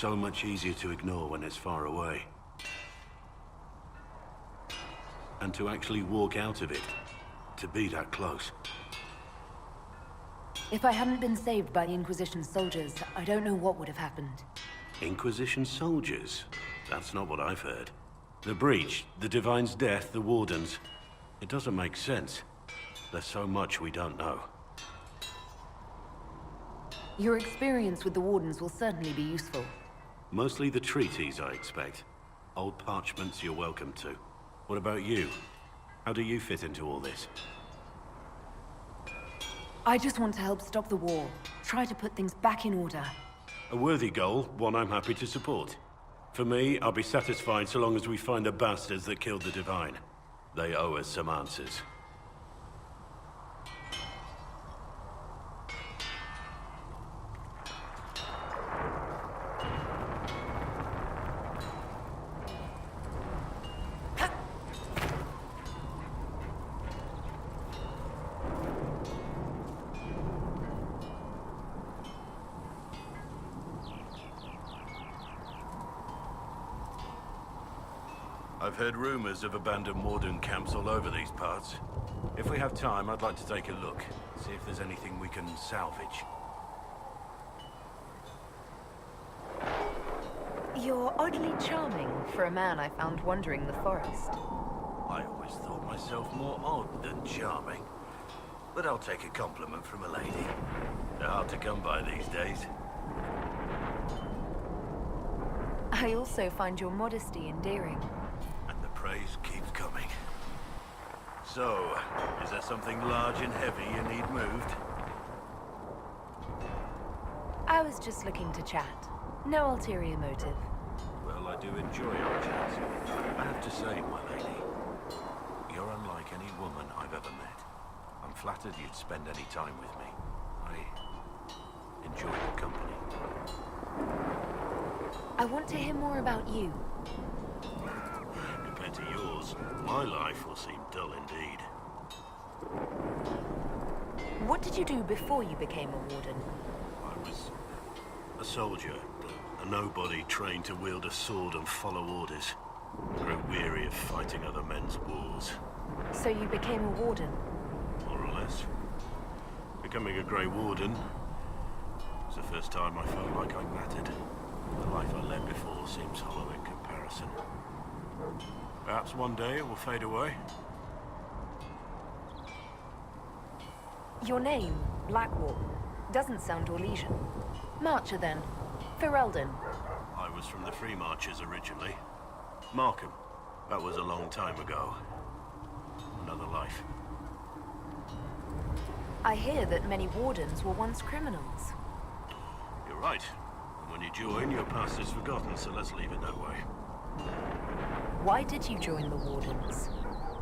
so much easier to ignore when it's far away. And to actually walk out of it, to be that close. If I hadn't been saved by the Inquisition soldiers, I don't know what would have happened. Inquisition soldiers? That's not what I've heard. The Breach, the Divine's death, the Wardens. It doesn't make sense. There's so much we don't know. Your experience with the Wardens will certainly be useful. Mostly the treaties, I expect. Old parchments you're welcome to. What about you? How do you fit into all this? I just want to help stop the war. Try to put things back in order. A worthy goal, one I'm happy to support. For me, I'll be satisfied so long as we find the bastards that killed the Divine. They owe us some answers. I've heard rumors of abandoned Warden camps all over these parts. If we have time, I'd like to take a look, see if there's anything we can salvage. You're oddly charming for a man I found wandering the forest. I always thought myself more odd than charming. But I'll take a compliment from a lady. They're hard to come by these days. I also find your modesty endearing. Praise keeps coming. So, is there something large and heavy you need moved? I was just looking to chat. No ulterior motive. Well, I do enjoy our chats. I have to say, my lady, you're unlike any woman I've ever met. I'm flattered you'd spend any time with me. I enjoy your company. I want to hear more about you. Compared to yours, my life will seem dull indeed. What did you do before you became a warden? I was a soldier, a nobody trained to wield a sword and follow orders. I grew weary of fighting other men's wars. So you became a warden? More or less. Becoming a Grey Warden was the first time I felt like I mattered. The life I led before seems hollow in comparison. Perhaps one day it will fade away. Your name, Blackwall, doesn't sound Orlesian. Marcher then. Ferelden. I was from the Free Marchers originally. Markham. That was a long time ago. Another life. I hear that many wardens were once criminals. You're right. And when you join, your past is forgotten, so let's leave it that way. Why did you join the Wardens?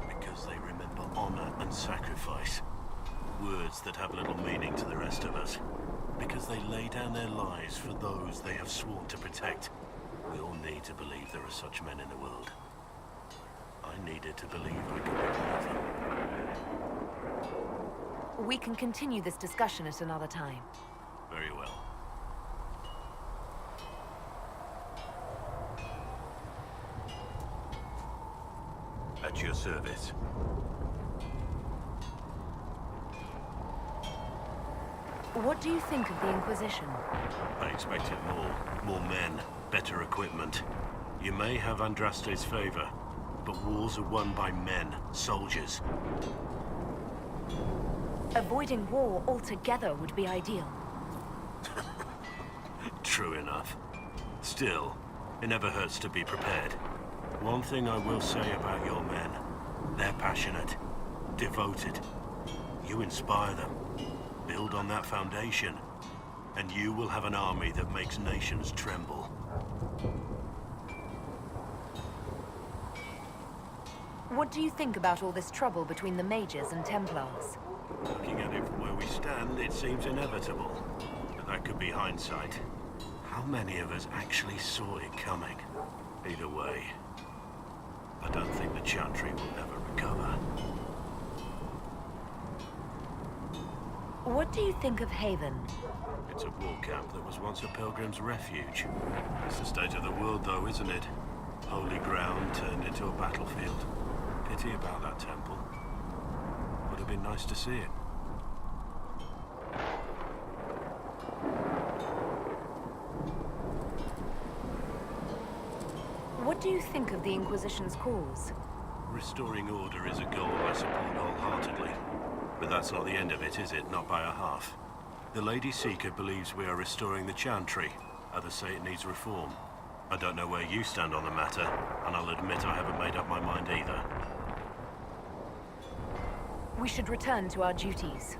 Because they remember honor and sacrifice. Words that have little meaning to the rest of us. Because they lay down their lives for those they have sworn to protect. We all need to believe there are such men in the world. I needed to believe I could be one of them. We can continue this discussion at another time. Very well. At your service. What do you think of the Inquisition? I expected more. More men, better equipment. You may have Andraste's favor, but wars are won by men, soldiers. Avoiding war altogether would be ideal. True enough. Still, it never hurts to be prepared. One thing I will say about your men. They're passionate, devoted. You inspire them. Build on that foundation, and you will have an army that makes nations tremble. What do you think about all this trouble between the Mages and Templars? Looking at it from where we stand, it seems inevitable. But that could be hindsight. How many of us actually saw it coming? Either way, I don't think the Chantry will ever recover. What What do you think of Haven? It's a war camp that was once a pilgrim's refuge. It's the state of the world, though, isn't it? Holy ground turned into a battlefield. Pity about that temple. Would have been nice to see it. What do you think of the Inquisition's cause? Restoring order is a goal I support wholeheartedly. But that's not the end of it, is it? Not by a half. The Lady Seeker believes we are restoring the Chantry. Others say it needs reform. I don't know where you stand on the matter, and I'll admit I haven't made up my mind either. We should return to our duties.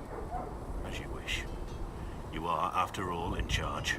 As you wish. You are, after all, in charge.